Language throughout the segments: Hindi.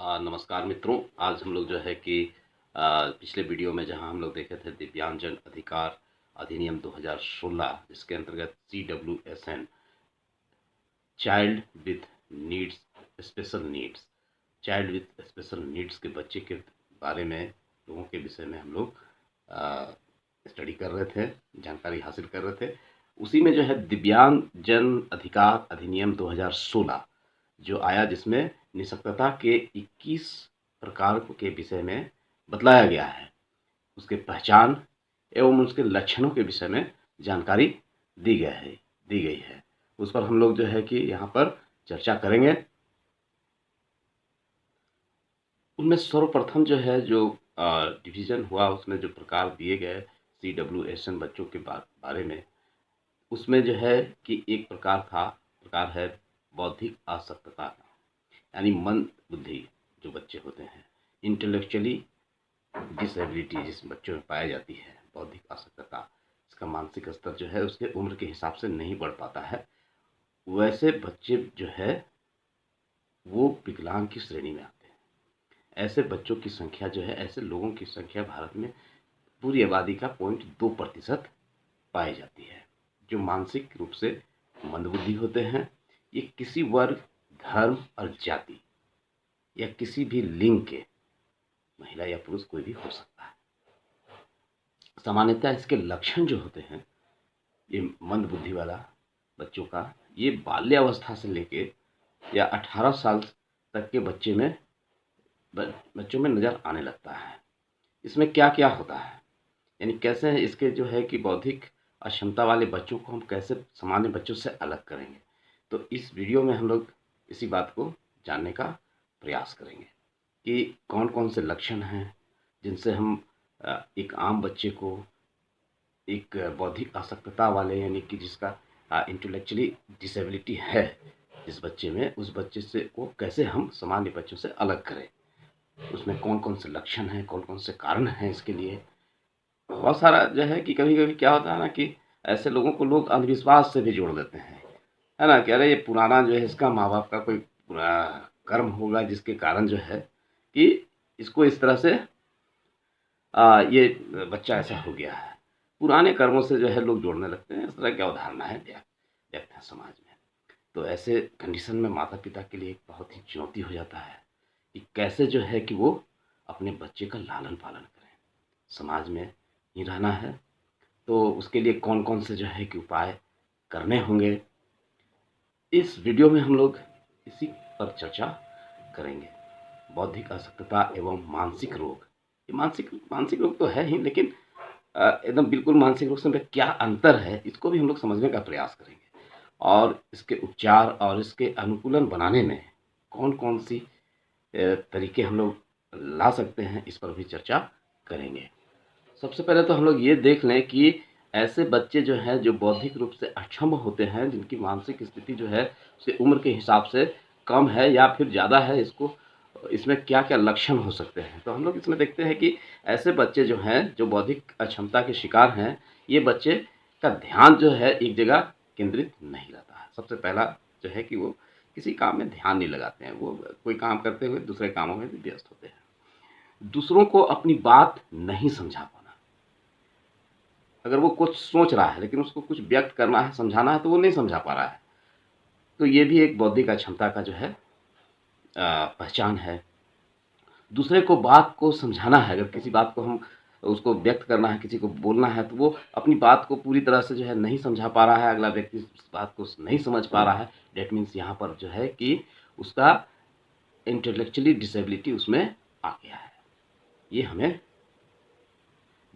नमस्कार मित्रों। आज हम लोग जो है कि पिछले वीडियो में जहां हम लोग देखे थे दिव्यांगजन अधिकार अधिनियम 2016 जिसके अंतर्गत CWSN child with needs special needs के बच्चे के बारे में लोगों के विषय में हम लोग स्टडी कर रहे थे, जानकारी हासिल कर रहे थे। उसी में जो है दिव्यांगजन अधिकार अधिनियम 2016 जो आया, जिसमें निःशक्तता के 21 प्रकार के विषय में बतलाया गया है, उसके पहचान एवं उसके लक्षणों के विषय में जानकारी दी गई है। उस पर हम लोग जो है कि यहाँ पर चर्चा करेंगे। उनमें सर्वप्रथम जो है जो डिवीज़न हुआ, उसमें जो प्रकार दिए गए CWSN बच्चों के बारे में, उसमें जो है कि एक प्रकार है बौद्धिक असक्तता का, यानी मंद बुद्धि जो बच्चे होते हैं, इंटेलेक्चुअली डिसेबिलिटी जिस बच्चों में पाई जाती है, बौद्धिक असक्तता, इसका मानसिक स्तर जो है उसके उम्र के हिसाब से नहीं बढ़ पाता है। वैसे बच्चे जो है वो विकलांग की श्रेणी में आते हैं। ऐसे बच्चों की संख्या जो है, ऐसे लोगों की संख्या भारत में पूरी आबादी का 0.2% पाई जाती है, जो मानसिक रूप से मंदबुद्धि होते हैं। ये किसी वर्ग, धर्म और जाति या किसी भी लिंग के, महिला या पुरुष कोई भी हो सकता है। सामान्यतः इसके लक्षण जो होते हैं, ये मंदबुद्धि वाला बच्चों का, ये बाल्यावस्था से लेके या 18 साल तक के बच्चों में नज़र आने लगता है। इसमें क्या क्या होता है, यानी कैसे है इसके जो है कि बौद्धिक अक्षमता वाले बच्चों को हम कैसे सामान्य बच्चों से अलग करेंगे, तो इस वीडियो में हम लोग इसी बात को जानने का प्रयास करेंगे कि कौन कौन से लक्षण हैं जिनसे हम एक आम बच्चे को, एक बौद्धिक असक्तता वाले, यानी कि जिसका इंटेलेक्चुअली डिसेबिलिटी है जिस बच्चे में, उस बच्चे से को कैसे हम सामान्य बच्चों से अलग करें। उसमें कौन कौन से लक्षण हैं, कौन कौन से कारण हैं इसके लिए। बहुत सारा जो है कि कभी कभी क्या होता है ना कि ऐसे लोगों को लोग अंधविश्वास से भी जोड़ देते हैं, है ना, कि अरे ये पुराना जो है इसका माँ बाप का कोई कर्म होगा जिसके कारण जो है कि इसको इस तरह से ये बच्चा ऐसा हो गया है। पुराने कर्मों से जो है लोग जोड़ने लगते हैं। इस तरह की अवधारणा है व्यक्त है समाज में। तो ऐसे कंडीशन में माता पिता के लिए एक बहुत ही चुनौती हो जाता है कि कैसे जो है कि वो अपने बच्चे का लालन पालन करें। समाज में ही रहना है तो उसके लिए कौन कौन से जो है कि उपाय करने होंगे, इस वीडियो में हम लोग इसी पर चर्चा करेंगे। बौद्धिक असक्तता एवं मानसिक रोग, ये मानसिक रोग तो है ही, लेकिन एकदम बिल्कुल मानसिक रोग से क्या अंतर है, इसको भी हम लोग समझने का प्रयास करेंगे। और इसके उपचार और इसके अनुकूलन बनाने में कौन कौन सी तरीके हम लोग ला सकते हैं, इस पर भी चर्चा करेंगे। सबसे पहले तो हम लोग ये देख लें कि ऐसे बच्चे जो हैं जो बौद्धिक रूप से अक्षम होते हैं, जिनकी मानसिक स्थिति जो है उसकी उम्र के हिसाब से कम है या फिर ज़्यादा है, इसमें क्या क्या लक्षण हो सकते हैं। तो हम लोग इसमें देखते हैं कि ऐसे बच्चे जो हैं जो बौद्धिक अक्षमता के शिकार हैं, ये बच्चे का ध्यान जो है एक जगह केंद्रित नहीं रहता है। सबसे पहला जो है कि वो किसी काम में ध्यान नहीं लगाते हैं, वो कोई काम करते हुए दूसरे कामों में भी व्यस्त होते हैं। दूसरों को अपनी बात नहीं समझा पाना, अगर वो कुछ सोच रहा है लेकिन उसको कुछ व्यक्त करना है, समझाना है, तो वो नहीं समझा पा रहा है, तो ये भी एक बौद्धिक अक्षमता का जो है पहचान है। दूसरे को बात को समझाना है, अगर किसी बात को हम उसको व्यक्त करना है, किसी को बोलना है, तो वो अपनी बात को पूरी तरह से जो है नहीं समझा पा रहा है, अगला व्यक्ति उस बात को नहीं समझ पा रहा है। डेट मीन्स यहाँ पर जो है कि उसका इंटेलेक्चुअली डिसेबिलिटी उसमें आ गया है। ये हमें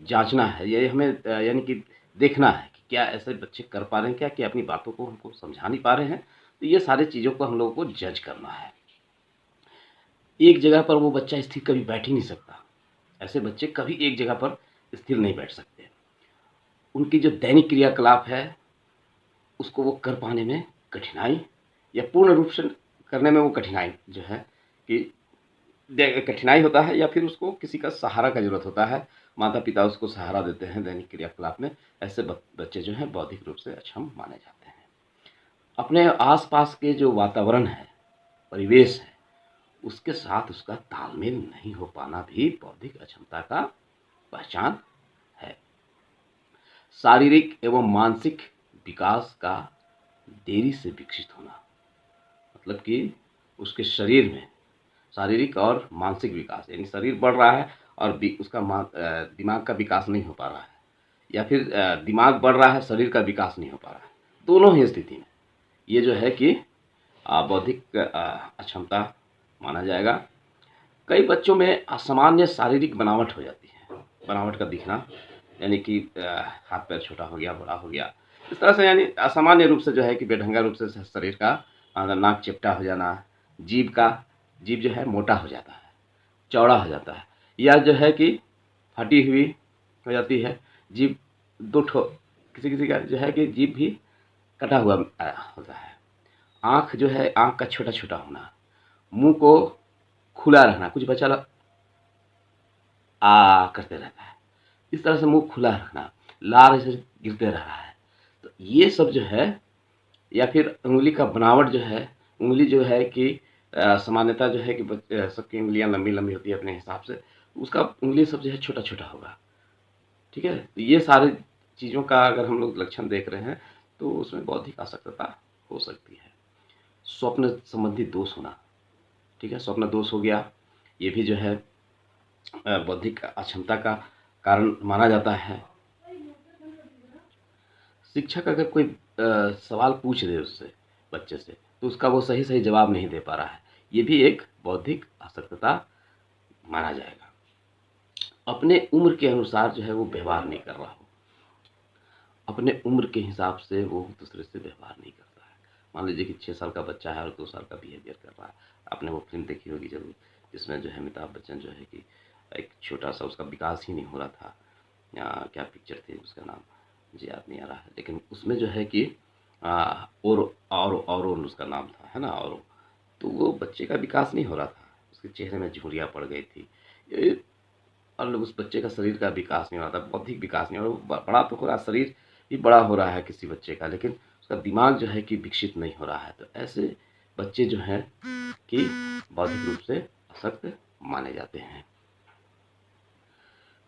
जांचना है, ये हमें यानी कि देखना है कि क्या ऐसे बच्चे कर पा रहे हैं, क्या कि अपनी बातों को हमको समझा नहीं पा रहे हैं। तो ये सारी चीज़ों को हम लोगों को जज करना है। एक जगह पर वो बच्चा स्थिर कभी बैठ ही नहीं सकता, ऐसे बच्चे कभी एक जगह पर स्थिर नहीं बैठ सकते। उनकी जो दैनिक क्रियाकलाप है उसको वो कर पाने में कठिनाई, या पूर्ण रूप से करने में वो कठिनाई जो है कि कठिनाई होता है, या फिर उसको किसी का सहारा का ज़रूरत होता है। माता पिता उसको सहारा देते हैं दैनिक क्रियाकलाप में। ऐसे बच्चे जो हैं बौद्धिक रूप से अक्षम माने जाते हैं। अपने आसपास के जो वातावरण है, परिवेश है, उसके साथ उसका तालमेल नहीं हो पाना भी बौद्धिक अक्षमता का पहचान है। शारीरिक एवं मानसिक विकास का देरी से विकसित होना, मतलब कि उसके शरीर में शारीरिक और मानसिक विकास, यानी शरीर बढ़ रहा है और उसका दिमाग का विकास नहीं हो पा रहा है, या फिर दिमाग बढ़ रहा है, शरीर का विकास नहीं हो पा रहा है। दोनों ही स्थिति में ये जो है कि बौद्धिक अक्षमता माना जाएगा। कई बच्चों में असामान्य शारीरिक बनावट हो जाती है, बनावट का दिखना, यानी कि हाथ पैर छोटा हो गया, बड़ा हो गया, इस तरह से, यानी असामान्य रूप से जो है कि बेढंगा रूप से शरीर का नाक चिपटा हो जाना, जीभ जो है मोटा हो जाता है, चौड़ा हो जाता है, या जो है कि फटी हुई हो जाती है जीभ, दो ठो, किसी किसी का जो है कि जीभ भी कटा हुआ होता है। आँख जो है, आँख का छोटा छोटा होना, मुंह को खुला रहना, कुछ बच्चा लोग करते रहता है, इस तरह से मुंह खुला रखना, लार ऐसे गिरते रह रहा है, तो ये सब जो है, या फिर उंगली का बनावट जो है, उंगली जो है कि सामान्यतः जो है कि सबकी उंगलियां लंबी लंबी होती है अपने हिसाब से, उसका उंगली सब जो है छोटा छोटा होगा। ठीक है, तो ये सारे चीज़ों का अगर हम लोग लक्षण देख रहे हैं तो उसमें बौद्धिक अशक्तता हो सकती है। स्वप्न संबंधी दोष होना, ठीक है, स्वप्न दोष हो गया, ये भी जो है बौद्धिक अक्षमता का कारण माना जाता है। शिक्षक अगर कोई सवाल पूछ दे उससे, बच्चे से, तो उसका वो सही सही जवाब नहीं दे पा रहा है, ये भी एक बौद्धिक अशक्तता माना जाएगा। अपने उम्र के अनुसार जो है वो व्यवहार नहीं कर रहा हो, अपने उम्र के हिसाब से वो दूसरे से व्यवहार नहीं करता है। मान लीजिए कि 6 साल का बच्चा है और 2 साल का बिहेवियर कर रहा है। आपने वो फिल्म देखी होगी जरूर, जिसमें जो है अमिताभ बच्चन जो है कि एक छोटा सा, उसका विकास ही नहीं हो रहा था, या क्या पिक्चर थी उसका नाम मुझे याद नहीं आ रहा है, लेकिन उसमें जो है कि और उसका नाम था, है ना, और तो वो बच्चे का विकास नहीं हो रहा था, उसके चेहरे में झुर्रियाँ पड़ गई थी, और उस बच्चे का शरीर का विकास नहीं हो रहा था, बौद्धिक विकास नहीं हो रहा, बड़ा तो हो रहा, शरीर भी बड़ा हो रहा है किसी बच्चे का, लेकिन उसका दिमाग जो है कि विकसित नहीं हो रहा है। तो ऐसे बच्चे जो हैं कि बौद्धिक रूप से अशक्त माने जाते हैं।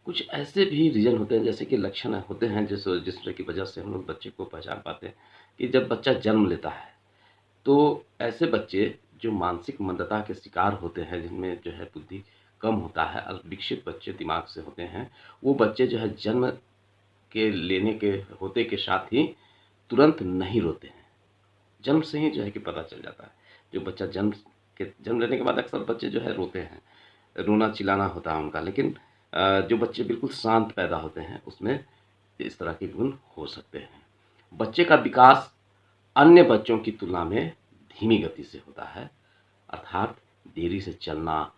कुछ ऐसे भी रीज़न होते हैं, जैसे कि लक्षण होते हैं जिसकी वजह से हम लोग बच्चे को पहचान पाते हैं कि जब बच्चा जन्म लेता है, तो ऐसे बच्चे जो मानसिक मंदता के शिकार होते हैं, जिनमें जो है बुद्धि कम होता है, अल्पविकसित बच्चे दिमाग से होते हैं, वो बच्चे जो है जन्म के लेने के होते के साथ ही तुरंत नहीं रोते हैं। जन्म से ही जो है कि पता चल जाता है। जो बच्चा जन्म लेने के बाद अक्सर बच्चे जो है रोते हैं, रोना चिल्लाना होता है उनका, लेकिन जो बच्चे बिल्कुल शांत पैदा होते हैं उसमें इस तरह के गुण हो सकते हैं। बच्चे का विकास अन्य बच्चों की तुलना में धीमी गति से होता है, अर्थात देरी से चलना,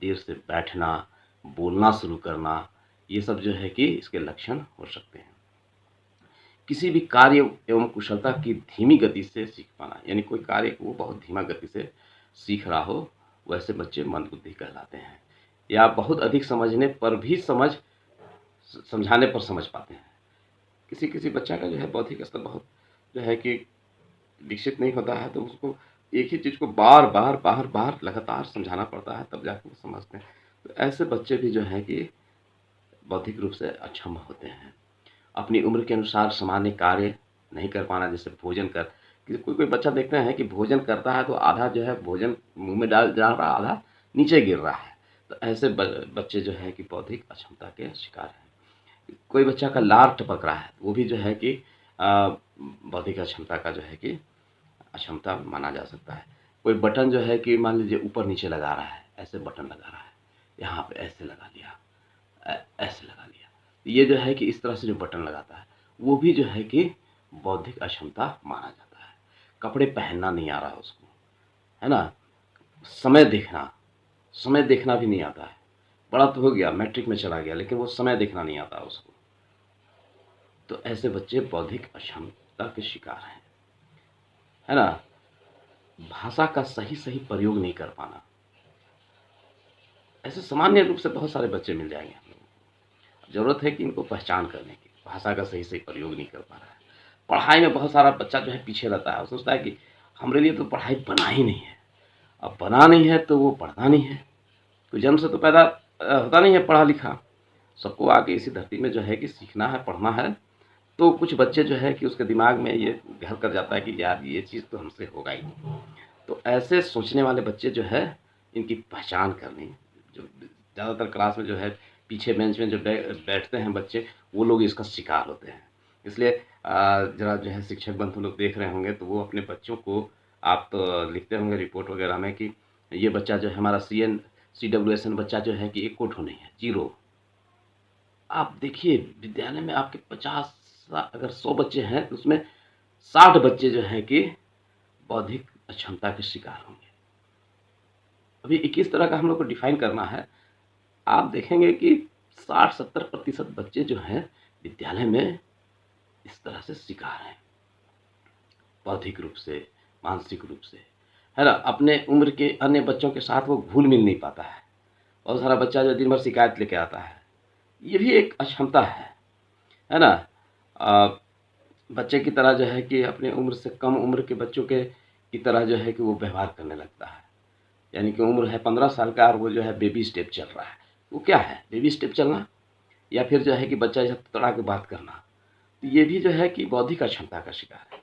देर से बैठना, बोलना शुरू करना, ये सब जो है कि इसके लक्षण हो सकते हैं। किसी भी कार्य एवं कुशलता की धीमी गति से सीख पाना, यानी कोई कार्य को बहुत धीमा गति से सीख रहा हो, वैसे बच्चे मंदबुद्धि कहलाते हैं। या बहुत अधिक समझने पर भी समझाने पर समझ पाते हैं। किसी किसी बच्चा का जो है बौद्धिक स्तर बहुत जो है कि विकसित नहीं होता है, तो उसको एक ही चीज़ को बार बार लगातार समझाना पड़ता है, तब जाके वो समझते हैं। तो ऐसे बच्चे भी जो हैं कि बौद्धिक रूप से अक्षम होते हैं। अपनी उम्र के अनुसार सामान्य कार्य नहीं कर पाना, जैसे भोजन कर, कोई कोई बच्चा देखते हैं कि भोजन करता है तो आधा जो है भोजन मुंह में डाल रहा, आधा नीचे गिर रहा है। तो ऐसे बच्चे जो है कि बौद्धिक अक्षमता के शिकार हैं। कोई बच्चा का लार टपक रहा है, वो भी जो है कि बौद्धिक अक्षमता का जो है कि अक्षमता माना जा सकता है। कोई बटन जो है कि मान लीजिए ऊपर नीचे लगा रहा है, ऐसे बटन लगा रहा है, यहाँ पे ऐसे लगा लिया, ऐसे लगा लिया, ये जो है कि इस तरह से जो बटन लगाता है, वो भी जो है कि बौद्धिक अक्षमता माना जाता है। कपड़े पहनना नहीं आ रहा है उसको, है ना, समय देखना भी नहीं आता है। बड़ा तो हो गया, मैट्रिक में चला गया, लेकिन वो समय देखना नहीं आता उसको। तो ऐसे बच्चे बौद्धिक अक्षमता के शिकार हैं, है ना। भाषा का सही सही प्रयोग नहीं कर पाना, ऐसे सामान्य रूप से बहुत सारे बच्चे मिल जाएंगे हम लोगों को। ज़रूरत है कि इनको पहचान करने की, भाषा का सही सही प्रयोग नहीं कर पा रहा है। पढ़ाई में बहुत सारा बच्चा जो है पीछे रहता है, वो सोचता है कि हमारे लिए तो पढ़ाई बना ही नहीं है, अब बना नहीं है तो वो पढ़ना नहीं है। तो जन्म से तो पैदा होता नहीं है पढ़ा लिखा। सबको आके इसी धरती में जो है कि सीखना है, पढ़ना है। तो कुछ बच्चे जो है कि उसके दिमाग में ये घर कर जाता है कि यार ये चीज़ तो हमसे होगा ही नहीं। तो ऐसे सोचने वाले बच्चे जो है इनकी पहचान करनी, जो ज़्यादातर क्लास में जो है पीछे बेंच में जो बैठते हैं बच्चे, वो लोग इसका शिकार होते हैं। इसलिए ज़रा जो है शिक्षक बंधु लोग देख रहे होंगे तो वो अपने बच्चों को, आप तो लिखते होंगे रिपोर्ट वगैरह में कि ये बच्चा जो है हमारा CWSN बच्चा जो है कि एक कोठो नहीं है, 0। आप देखिए विद्यालय में आपके 50 अगर 100 बच्चे हैं तो उसमें 60 बच्चे जो हैं कि बौद्धिक अक्षमता के शिकार होंगे। अभी 21 तरह का हम लोग को डिफाइन करना है। आप देखेंगे कि 60-70% बच्चे जो हैं विद्यालय में इस तरह से शिकार हैं, बौद्धिक रूप से, मानसिक रूप से, है ना। अपने उम्र के अन्य बच्चों के साथ वो घुल मिल नहीं पाता है। बहुत सारा बच्चा जो दिन भर शिकायत लेके आता है, ये भी एक अक्षमता है ना। बच्चे की तरह जो है कि अपने उम्र से कम उम्र के बच्चों के की तरह जो है कि वो व्यवहार करने लगता है। यानी कि उम्र है 15 साल का और वो जो है बेबी स्टेप चल रहा है। वो क्या है बेबी स्टेप चलना, या फिर जो है कि बच्चा जैसे तड़ा के बात करना। तो ये भी जो है कि बौद्धिक अक्षमता का शिकार है।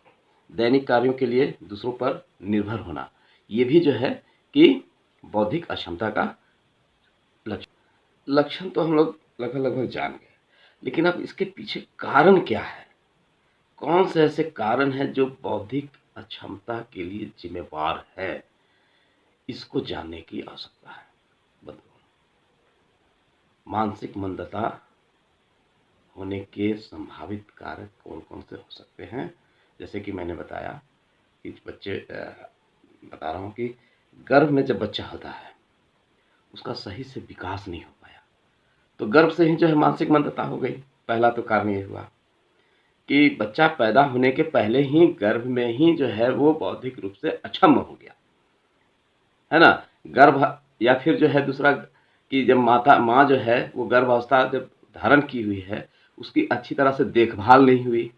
दैनिक कार्यों के लिए दूसरों पर निर्भर होना, ये भी जो है कि बौद्धिक अक्षमता का लक्षण तो हम लोग लगभग जान गए। लेकिन अब इसके पीछे कारण क्या है, कौन से ऐसे कारण हैं जो बौद्धिक अक्षमता के लिए जिम्मेवार है, इसको जानने की आवश्यकता है। बंधुओं, मानसिक मंदता होने के संभावित कारक कौन कौन से हो सकते हैं। जैसे कि मैंने बताया कि बच्चे बता रहा हूँ कि गर्भ में जब बच्चा होता है उसका सही से विकास नहीं हो पाया, तो गर्भ से ही जो है मानसिक मंदता हो गई। पहला तो कारण ये हुआ कि बच्चा पैदा होने के पहले ही गर्भ में ही जो है वो बौद्धिक रूप से अक्षम हो गया, है ना। गर्भ, या फिर जो है दूसरा कि जब माँ जो है वो गर्भावस्था जब धारण की हुई है उसकी अच्छी तरह से देखभाल नहीं हुई।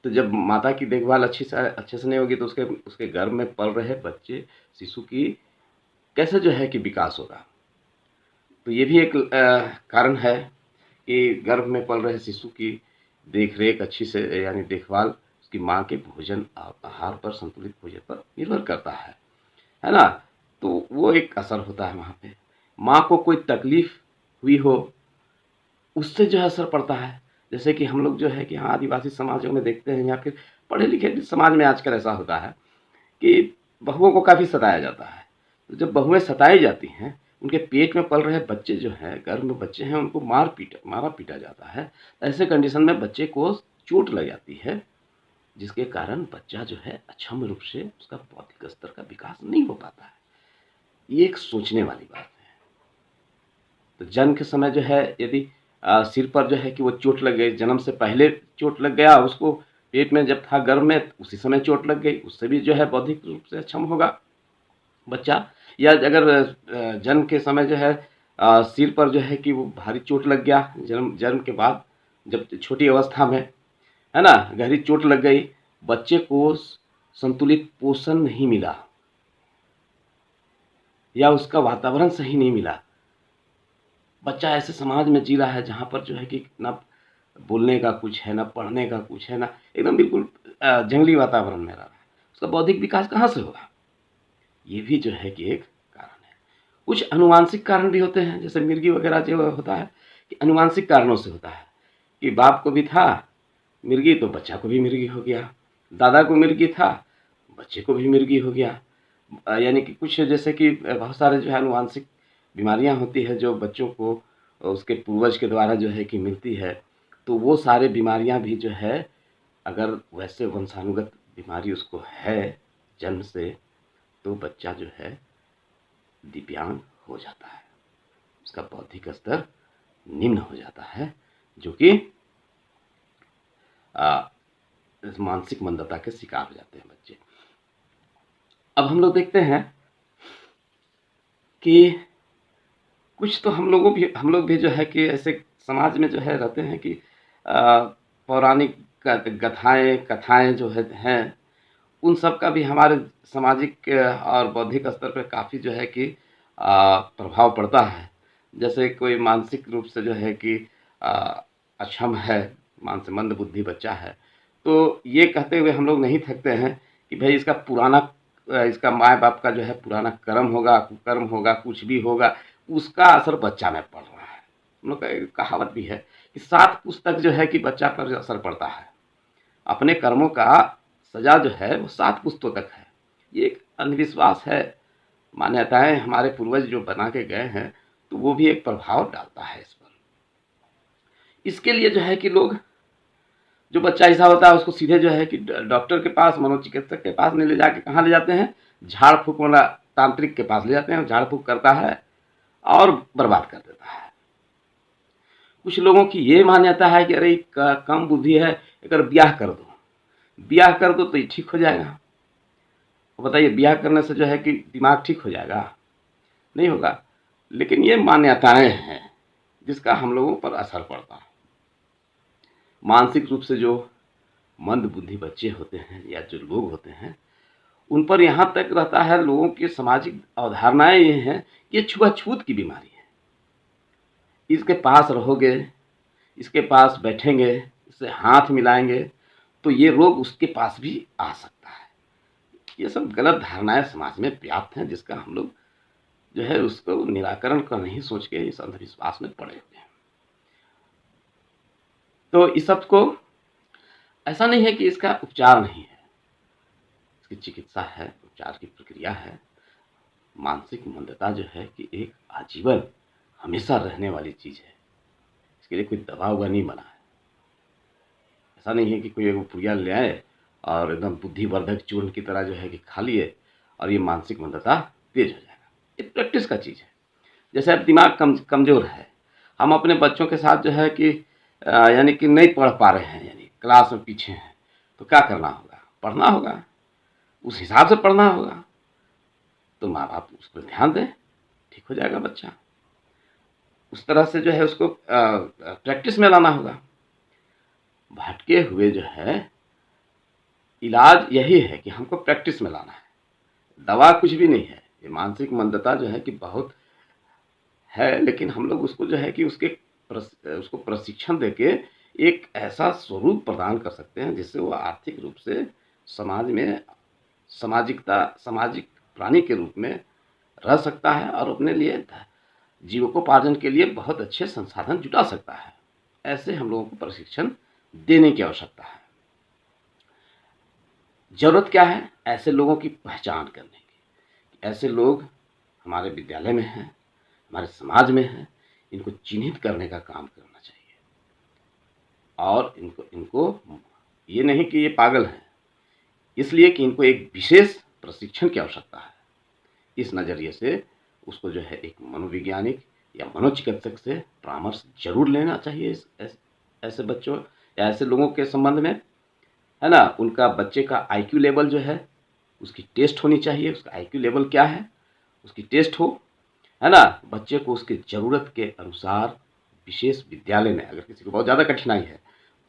तो जब माता की देखभाल अच्छे से नहीं होगी तो उसके गर्भ में पल रहे बच्चे, शिशु की कैसे जो है कि विकास होगा। तो ये भी एक कारण है कि गर्भ में पल रहे शिशु की देख रेख अच्छी से, यानी देखभाल उसकी माँ के भोजन आहार पर, संतुलित भोजन पर निर्भर करता है ना। तो वो एक असर होता है वहाँ पे। माँ को कोई तकलीफ हुई हो उससे जो है असर पड़ता है। जैसे कि हम लोग जो है कि हाँ आदिवासी समाजों में देखते हैं या फिर पढ़े लिखे समाज में आजकल ऐसा होता है कि बहुओं को काफ़ी सताया जाता है। तो जब बहुएं सताई जाती हैं, उनके पेट में पल रहे बच्चे जो हैं, गर्भ में बच्चे हैं, उनको मारा पीटा जाता है। ऐसे कंडीशन में बच्चे को चोट लग जाती है, जिसके कारण बच्चा जो है अक्षम रूप से उसका बौद्धिक स्तर का विकास नहीं हो पाता है। ये एक सोचने वाली बात है। तो जन्म के समय जो है यदि सिर पर जो है कि वो चोट लग गई, जन्म से पहले चोट लग गया, उसको पेट में जब था गर्भ में उसी समय चोट लग गई, उससे भी जो है बौद्धिक रूप से अक्षम होगा बच्चा। या अगर जन्म के समय जो है सिर पर जो है कि वो भारी चोट लग गया, जन्म के बाद जब छोटी अवस्था में, है ना, गहरी चोट लग गई, बच्चे को संतुलित पोषण नहीं मिला या उसका वातावरण सही नहीं मिला, बच्चा ऐसे समाज में जी रहा है जहाँ पर जो है कि ना बोलने का कुछ है, ना पढ़ने का कुछ है, ना एकदम बिल्कुल जंगली वातावरण में रह रहा है, उसका बौद्धिक विकास कहाँ से होगा। ये भी जो है कि एक कारण है। कुछ अनुवांशिक कारण भी होते हैं, जैसे मिर्गी वगैरह जो होता है कि अनुवांशिक कारणों से होता है कि बाप को भी था मिर्गी तो बच्चा को भी मिर्गी हो गया, दादा को मिर्गी था बच्चे को भी मिर्गी हो गया। यानी कि कुछ जैसे कि बहुत सारे जो है अनुवांशिक बीमारियां होती है जो बच्चों को उसके पूर्वज के द्वारा जो है कि मिलती है। तो वो सारे बीमारियां भी जो है, अगर वैसे वंशानुगत बीमारी उसको है जन्म से, तो बच्चा जो है दिव्यांग हो जाता है, उसका बौद्धिक स्तर निम्न हो जाता है, जो कि मानसिक मंदता के शिकार हो जाते हैं बच्चे। अब हम लोग देखते हैं कि कुछ तो हम लोग भी जो है कि ऐसे समाज में जो है रहते हैं कि पौराणिक कथाएं जो हैं उन सब का भी हमारे सामाजिक और बौद्धिक स्तर पे काफ़ी जो है कि प्रभाव पड़ता है। जैसे कोई मानसिक रूप से जो है कि अ, अक्षम है, मंद बुद्धि बच्चा है, तो ये कहते हुए हम लोग नहीं थकते हैं कि भई इसका माँ-बाप का जो है पुराना कर्म होगा, कुकर्म होगा, कुछ भी होगा, उसका असर बच्चा में पड़ रहा है। हम लोग का एक कहावत भी है कि 7 पुस्तक जो है कि बच्चा पर असर पड़ता है। अपने कर्मों का सज़ा जो है वो 7 पुस्तों तक है। ये एक अंधविश्वास है, मान्यताएँ हमारे पूर्वज जो बना के गए हैं, तो वो भी एक प्रभाव डालता है इस पर। इसके लिए जो है कि लोग जो बच्चा ऐसा होता है उसको सीधे जो है कि डॉक्टर के पास, मनोचिकित्सक के पास नहीं ले जाके कहाँ ले जाते हैं? झाड़-फूँक वाला तांत्रिक के पास ले जाते हैं, झाड़-फूँक करता है और बर्बाद कर देता है। कुछ लोगों की ये मान्यता है कि अरे कम बुद्धि है, एकर ब्याह कर दो। ब्याह कर दो तो ये ठीक हो जाएगा। तो बताइए ब्याह करने से जो है कि दिमाग ठीक हो जाएगा? नहीं होगा। लेकिन ये मान्यताएँ हैं, जिसका हम लोगों पर असर पड़ता है। मानसिक रूप से जो मंद बुद्धि बच्चे होते हैं या जो लोग होते हैं, उन पर यहाँ तक रहता है, लोगों की सामाजिक अवधारणाएँ ये हैं कि ये छुआछूत की बीमारी है। इसके पास रहोगे, इसके पास बैठेंगे, इससे हाथ मिलाएँगे, तो ये रोग उसके पास भी आ सकता है। ये सब गलत धारणाएँ समाज में व्याप्त हैं, जिसका हम लोग जो है उसको निराकरण का नहीं सोच के इस अंधविश्वास में पड़े हुए हैं। तो इस सब को ऐसा नहीं है कि इसका उपचार नहीं है, इसकी चिकित्सा है, उपचार की प्रक्रिया है। मानसिक मंदता जो है कि एक आजीवन हमेशा रहने वाली चीज़ है। इसके लिए कोई दवा-ववा नहीं बना है। ऐसा नहीं है कि कोई एगो पुड़िया ले आए और एकदम बुद्धिवर्धक चूर्ण की तरह जो है कि खा लिए और ये मानसिक मंदता तेज़ हो जाएगा। ये प्रैक्टिस का चीज़ है। जैसे अब दिमाग कमज़ोर है, हम अपने बच्चों के साथ जो है कि यानी कि नहीं पढ़ पा रहे हैं, यानी क्लास में पीछे हैं, तो क्या करना होगा? पढ़ना होगा, उस हिसाब से पढ़ना होगा। तो माँ-बाप उस पर ध्यान दें, ठीक हो जाएगा बच्चा। उस तरह से जो है उसको प्रैक्टिस में लाना होगा। भटके हुए जो है, इलाज यही है कि हमको प्रैक्टिस में लाना है। दवा कुछ भी नहीं है। ये मानसिक मंदता जो है कि बहुत है, लेकिन हम लोग उसको जो है कि उसको प्रशिक्षण देके एक ऐसा स्वरूप प्रदान कर सकते हैं, जिससे वो आर्थिक रूप से समाज में सामाजिक प्राणी के रूप में रह सकता है और अपने लिए जीविकोपार्जन के लिए बहुत अच्छे संसाधन जुटा सकता है। ऐसे हम लोगों को प्रशिक्षण देने की आवश्यकता है। ज़रूरत क्या है? ऐसे लोगों की पहचान करने की। ऐसे लोग हमारे विद्यालय में हैं, हमारे समाज में हैं, इनको चिन्हित करने का काम करना चाहिए। और इनको इनको ये नहीं कि ये पागल हैं, इसलिए कि इनको एक विशेष प्रशिक्षण की आवश्यकता है। इस नज़रिए से उसको जो है एक मनोवैज्ञानिक या मनोचिकित्सक से परामर्श ज़रूर लेना चाहिए ऐसे बच्चों या ऐसे लोगों के संबंध में, है ना? उनका बच्चे का आईक्यू लेवल जो है, उसकी टेस्ट होनी चाहिए। उसका आईक्यू लेवल क्या है, उसकी टेस्ट हो, है ना? बच्चे को उसकी ज़रूरत के अनुसार विशेष विद्यालय में, अगर किसी को बहुत ज़्यादा कठिनाई है,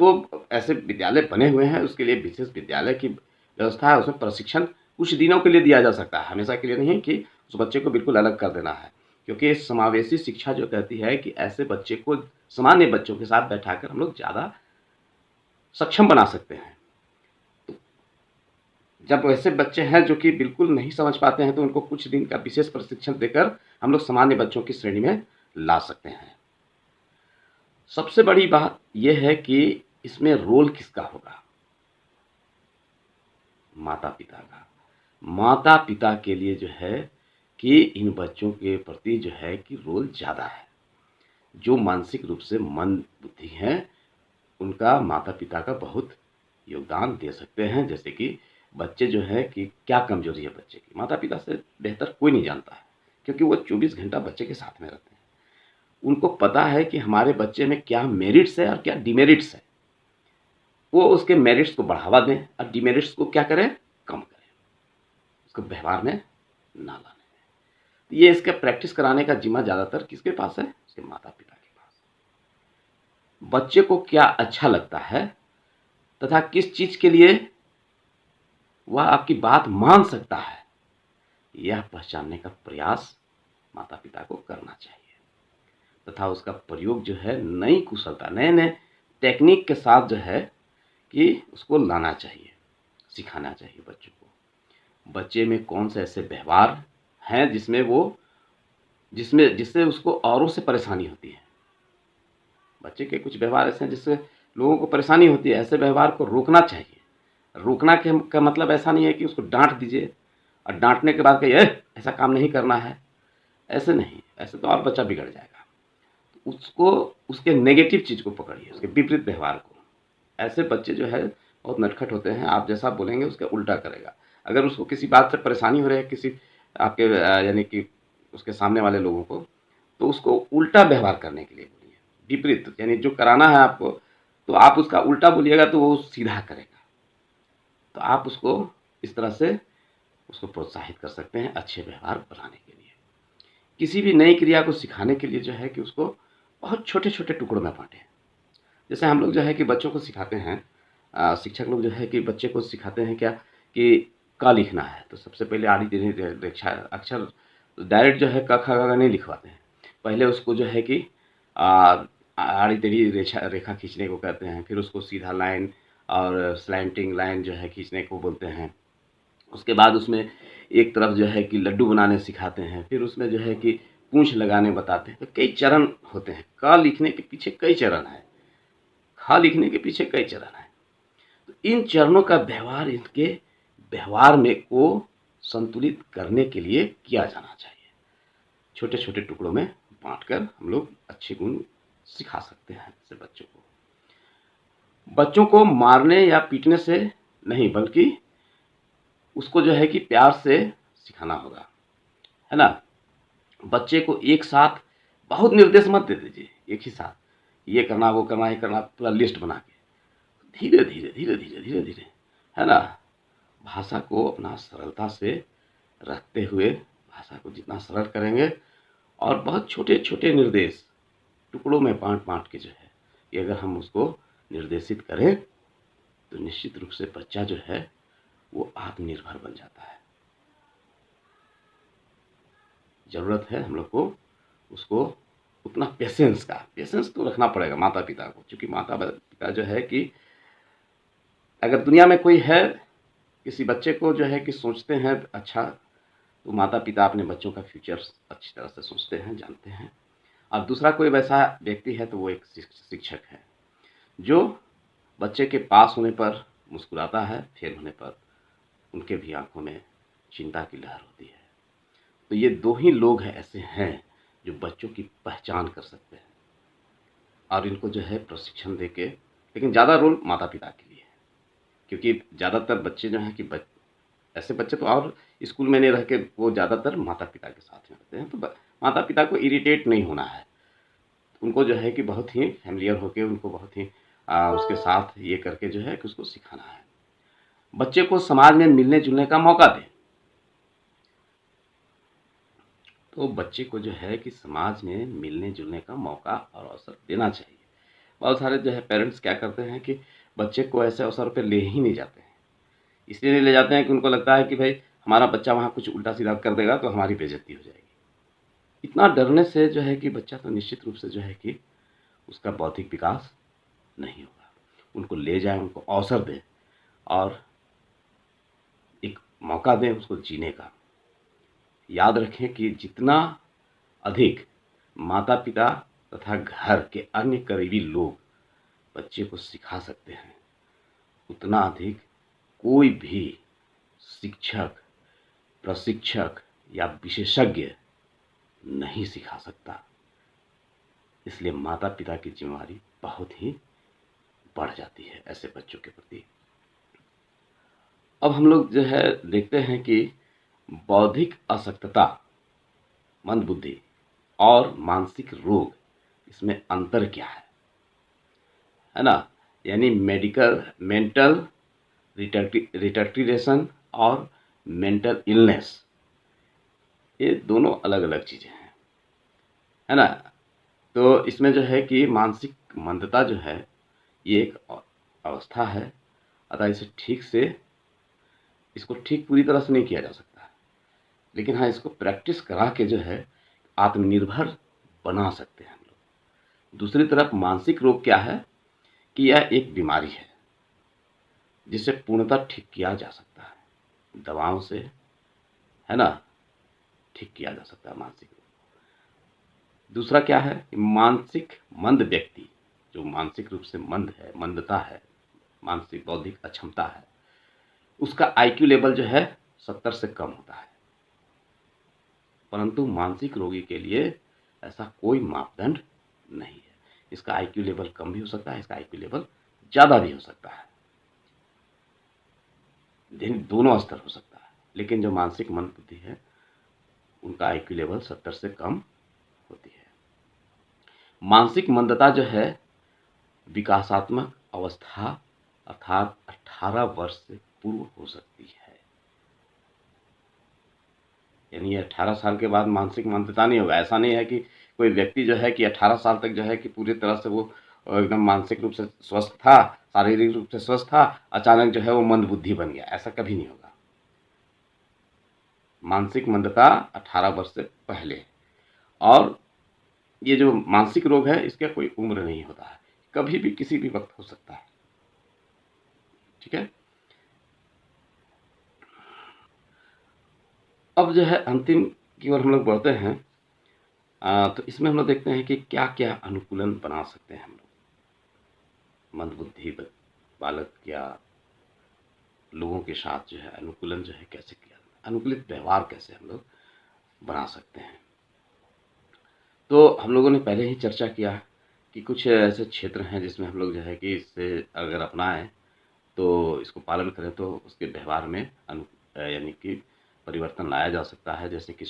तो ऐसे विद्यालय बने हुए हैं, उसके लिए विशेष विद्यालय की व्यवस्था है। उसमें प्रशिक्षण कुछ दिनों के लिए दिया जा सकता है, हमेशा के लिए नहीं कि उस बच्चे को बिल्कुल अलग कर देना है। क्योंकि समावेशी शिक्षा जो कहती है कि ऐसे बच्चे को सामान्य बच्चों के साथ बैठाकर हम लोग ज़्यादा सक्षम बना सकते हैं। जब ऐसे बच्चे हैं जो कि बिल्कुल नहीं समझ पाते हैं, तो उनको कुछ दिन का विशेष प्रशिक्षण देकर हम लोग सामान्य बच्चों की श्रेणी में ला सकते हैं। सबसे बड़ी बात यह है कि इसमें रोल किसका होगा? माता-पिता का। माता-पिता के लिए जो है कि इन बच्चों के प्रति जो है कि रोल ज़्यादा है। जो मानसिक रूप से मंद बुद्धि हैं, उनका माता-पिता का बहुत योगदान दे सकते हैं। जैसे कि बच्चे जो हैं कि क्या कमज़ोरी है बच्चे की, माता-पिता से बेहतर कोई नहीं जानता है, क्योंकि वो 24 घंटा बच्चे के साथ में रहते हैं। उनको पता है कि हमारे बच्चे में क्या मेरिट्स है और क्या डिमेरिट्स है। वो उसके मेरिट्स को बढ़ावा दें और डिमेरिट्स को क्या करें? कम करें, उसको व्यवहार में ना लाने दें। तो ये इसका प्रैक्टिस कराने का जिम्मा ज़्यादातर किसके पास है? उसके माता-पिता के पास। बच्चे को क्या अच्छा लगता है तथा किस चीज़ के लिए वह आपकी बात मान सकता है, यह पहचानने का प्रयास माता पिता को करना चाहिए तथा उसका प्रयोग जो है नई कुशलता, नए नए टेक्निक के साथ जो है कि उसको लाना चाहिए, सिखाना चाहिए बच्चों को। बच्चे में कौन से ऐसे व्यवहार हैं जिससे उसको औरों से परेशानी होती है। बच्चे के कुछ व्यवहार ऐसे हैं जिससे लोगों को परेशानी होती है, ऐसे व्यवहार को रोकना चाहिए। रोकना का मतलब ऐसा नहीं है कि उसको डांट दीजिए और डांटने के बाद कहिए ऐसा काम नहीं करना है, ऐसे नहीं, ऐसे तो और बच्चा बिगड़ जाएगा। उसको उसके नेगेटिव चीज़ को पकड़िए, उसके विपरीत व्यवहार को। ऐसे बच्चे जो है बहुत नटखट होते हैं, आप जैसा बोलेंगे उसके उल्टा करेगा। अगर उसको किसी बात से परेशानी हो रही है, किसी आपके यानी कि उसके सामने वाले लोगों को, तो उसको उल्टा व्यवहार करने के लिए बोलिए, विपरीत, यानी जो कराना है आपको तो आप उसका उल्टा बोलिएगा तो वो सीधा करेगा। तो आप उसको इस तरह से उसको प्रोत्साहित कर सकते हैं अच्छे व्यवहार बनाने के लिए। किसी भी नई क्रिया को सिखाने के लिए जो है कि उसको बहुत छोटे छोटे टुकड़ों में बांटें। जैसे हम लोग जो है कि बच्चों को सिखाते हैं, शिक्षक लोग जो है कि बच्चे को सिखाते हैं क्या कि क लिखना है तो सबसे पहले आड़ी टेढ़ी रेखा अक्षर डायरेक्ट जो है क ख ग घ नहीं लिखवाते हैं। पहले उसको जो है कि आड़ी टेढ़ी रेखा खींचने को कहते हैं, फिर उसको सीधा लाइन और स्लैंटिंग लाइन जो है खींचने को बोलते हैं। उसके बाद उसमें एक तरफ जो है कि लड्डू बनाने सिखाते हैं, फिर उसमें जो है कि पूँछ लगाने बताते हैं। तो कई चरण होते हैं, क लिखने के पीछे कई चरण हैं, ख लिखने के पीछे कई चरण हैं। तो इन चरणों का व्यवहार इनके व्यवहार में को संतुलित करने के लिए किया जाना चाहिए। छोटे छोटे टुकड़ों में बांटकर हम लोग अच्छे गुण सिखा सकते हैं ऐसे बच्चों को। बच्चों को मारने या पीटने से नहीं, बल्कि उसको जो है कि प्यार से सिखाना होगा, है ना। बच्चे को एक साथ बहुत निर्देश मत दे दीजिए, एक ही साथ ये करना वो करना ये करना पूरा लिस्ट बना के, धीरे धीरे धीरे धीरे धीरे धीरे, है ना। भाषा को अपना सरलता से रखते हुए भाषा को जितना सरल करेंगे और बहुत छोटे छोटे निर्देश टुकड़ों में बांट बांट के जो है कि अगर हम उसको निर्देशित करें तो निश्चित रूप से बच्चा जो है वो आत्मनिर्भर बन जाता है। ज़रूरत है हम लोग को उसको उतना पेशेंस तो रखना पड़ेगा माता पिता को, क्योंकि माता पिता जो है कि अगर दुनिया में कोई है किसी बच्चे को जो है कि सोचते हैं अच्छा, तो माता पिता अपने बच्चों का फ्यूचर अच्छी तरह से सोचते हैं, जानते हैं। और दूसरा कोई वैसा व्यक्ति है तो वो एक शिक्षक है जो बच्चे के पास होने पर मुस्कुराता है, फेल होने पर उनके भी आंखों में चिंता की लहर होती है। तो ये दो ही लोग हैं ऐसे हैं जो बच्चों की पहचान कर सकते हैं और इनको जो है प्रशिक्षण देके, लेकिन ज़्यादा रोल माता पिता के लिए है, क्योंकि ज़्यादातर बच्चे जो हैं कि ऐसे बच्चे तो और स्कूल में नहीं रह के वो ज़्यादातर माता पिता के साथ में रहते हैं। तो माता पिता को इरिटेट नहीं होना है, उनको जो है कि बहुत ही फैमिलियर होके उनको बहुत ही उसके साथ ये करके जो है कि उसको सिखाना है। बच्चे को समाज में मिलने जुलने का मौका दें। तो बच्चे को जो है कि समाज में मिलने जुलने का मौका और अवसर देना चाहिए। बहुत सारे जो है पेरेंट्स क्या करते हैं कि बच्चे को ऐसे अवसर पे ले ही नहीं जाते हैं। इसलिए नहीं ले जाते हैं कि उनको लगता है कि भाई हमारा बच्चा वहाँ कुछ उल्टा सीधा कर देगा तो हमारी बेइज्जती हो जाएगी। इतना डरने से जो है कि बच्चा तो निश्चित रूप से जो है कि उसका बौद्धिक विकास नहीं होगा। उनको ले जाएं, उनको अवसर दें और एक मौका दें उसको जीने का। याद रखें कि जितना अधिक माता पिता तथा घर के अन्य करीबी लोग बच्चे को सिखा सकते हैं, उतना अधिक कोई भी शिक्षक, प्रशिक्षक या विशेषज्ञ नहीं सिखा सकता। इसलिए माता पिता की जिम्मेदारी बहुत ही बढ़ जाती है ऐसे बच्चों के प्रति। अब हम लोग जो है देखते हैं कि बौद्धिक अशक्तता, मंदबुद्धि और मानसिक रोग, इसमें अंतर क्या है ना। यानी मेंटल रिटार्डेशन और मेंटल इलनेस, ये दोनों अलग अलग चीज़ें हैं, है ना। तो इसमें जो है कि मानसिक मंदता जो है ये एक अवस्था है, अतः इसे ठीक से इसको ठीक पूरी तरह से नहीं किया जा सकता है, लेकिन हाँ इसको प्रैक्टिस करा के जो है आत्मनिर्भर बना सकते हैं हम लोग। दूसरी तरफ मानसिक रोग क्या है कि यह एक बीमारी है जिसे पूर्णतः ठीक किया जा सकता है दवाओं से, है ना, ठीक किया जा सकता है मानसिक रोग। दूसरा क्या है कि मानसिक मंद व्यक्ति, जो मानसिक रूप से मंद है, मंदता है, मानसिक बौद्धिक अक्षमता है, उसका आईक्यू लेवल जो है 70 से कम होता है। परंतु मानसिक रोगी के लिए ऐसा कोई मापदंड नहीं है। इसका आईक्यू लेवल कम भी हो सकता है, इसका आईक्यू लेवल ज़्यादा भी हो सकता है, दोनों स्तर हो सकता है। लेकिन जो मानसिक मंद बुद्धि है उनका आईक्यू लेवल 70 से कम होती है। मानसिक मंदता जो है विकासात्मक अवस्था अर्थात 18 वर्ष से पूर्व हो सकती है। यानी 18 साल के बाद मानसिक मंदता नहीं होगा। ऐसा नहीं है कि कोई व्यक्ति जो है कि 18 साल तक जो है कि पूरी तरह से वो एकदम मानसिक रूप से स्वस्थ था, शारीरिक रूप से स्वस्थ था, अचानक जो है वो मंद बुद्धि बन गया, ऐसा कभी नहीं होगा। मानसिक मंदता 18 वर्ष से पहले। और ये जो मानसिक रोग है इसका कोई उम्र नहीं होता है, कभी भी किसी भी वक्त हो सकता है। ठीक है। अब जो है अंतिम की ओर हम लोग बढ़ते हैं। तो इसमें हम लोग देखते हैं कि क्या क्या अनुकूलन बना सकते हैं हम लोग मंदबुद्धि बालक या लोगों के साथ जो है अनुकूलन जो है कैसे किया, अनुकूलित व्यवहार कैसे हम लोग बना सकते हैं। तो हम लोगों ने पहले ही चर्चा किया कि कुछ ऐसे क्षेत्र हैं जिसमें हम लोग जो है कि इससे अगर अपनाएं तो इसको पालन करें तो उसके व्यवहार में यानी कि परिवर्तन लाया जा सकता है। जैसे कि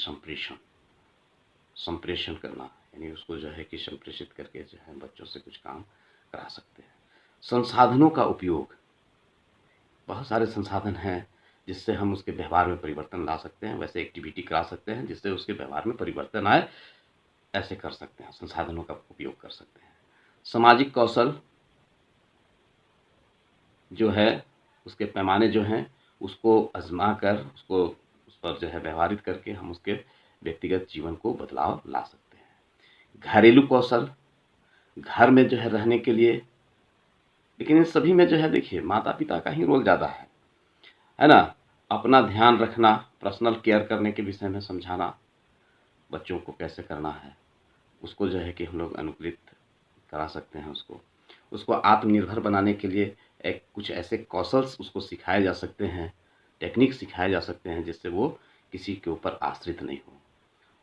संप्रेषण करना, यानी उसको जो है कि संप्रेषित करके जो है बच्चों से कुछ काम करा सकते हैं। संसाधनों का उपयोग, बहुत सारे संसाधन हैं जिससे हम उसके व्यवहार में परिवर्तन ला सकते हैं। वैसे एक्टिविटी करा सकते हैं जिससे उसके व्यवहार में परिवर्तन आए, ऐसे कर सकते हैं, संसाधनों का उपयोग कर सकते हैं। सामाजिक कौशल जो है उसके पैमाने जो हैं उसको आजमा कर उसको उस पर जो है व्यवहारित करके हम उसके व्यक्तिगत जीवन को बदलाव ला सकते हैं। घरेलू कौशल, घर में जो है रहने के लिए, लेकिन इन सभी में जो है देखिए माता पिता का ही रोल ज़्यादा है ना। अपना ध्यान रखना, पर्सनल केयर करने के विषय में समझाना, बच्चों को कैसे करना है उसको जो है कि हम लोग अनुकूलित करा सकते हैं। उसको आत्मनिर्भर बनाने के लिए कुछ ऐसे कौशल्स उसको सिखाए जा सकते हैं, टेक्निक सिखाए जा सकते हैं जिससे वो किसी के ऊपर आश्रित नहीं हो।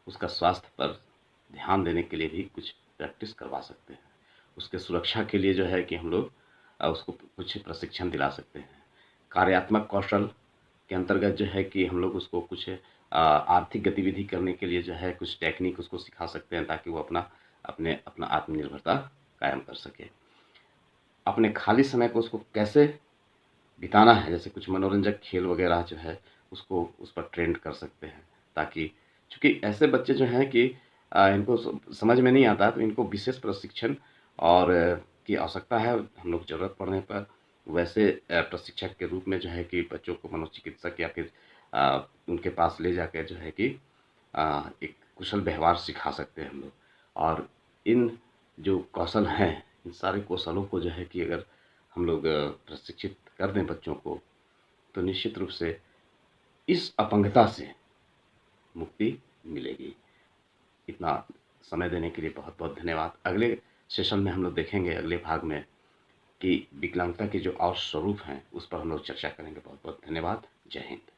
उसका स्वास्थ्य पर ध्यान देने के लिए भी कुछ प्रैक्टिस करवा सकते हैं। उसके सुरक्षा के लिए जो है कि हम लोग उसको कुछ प्रशिक्षण दिला सकते हैं। कार्यात्मक कौशल के अंतर्गत जो है कि हम लोग उसको कुछ आर्थिक गतिविधि करने के लिए जो है कुछ टेक्निक उसको सिखा सकते हैं ताकि वो अपना आत्मनिर्भरता कायम कर सके। अपने खाली समय को उसको कैसे बिताना है, जैसे कुछ मनोरंजक खेल वगैरह जो है उसको उस पर ट्रेंड कर सकते हैं, ताकि चूँकि ऐसे बच्चे जो हैं कि इनको समझ में नहीं आता तो इनको विशेष प्रशिक्षण और की आवश्यकता है। हम लोग ज़रूरत पड़ने पर वैसे प्रशिक्षक के रूप में जो है कि बच्चों को मनोचिकित्सक या फिर उनके पास ले जाकर जो है कि एक कुशल व्यवहार सिखा सकते हैं हम लोग। और इन जो कौशल हैं, इन सारे कौशलों को जो है कि अगर हम लोग प्रशिक्षित कर दें बच्चों को तो निश्चित रूप से इस अपंगता से मुक्ति मिलेगी। इतना समय देने के लिए बहुत बहुत धन्यवाद। अगले सेशन में हम लोग देखेंगे, अगले भाग में, कि विकलांगता के जो और स्वरूप हैं उस पर हम लोग चर्चा करेंगे। बहुत बहुत धन्यवाद। जय हिंद।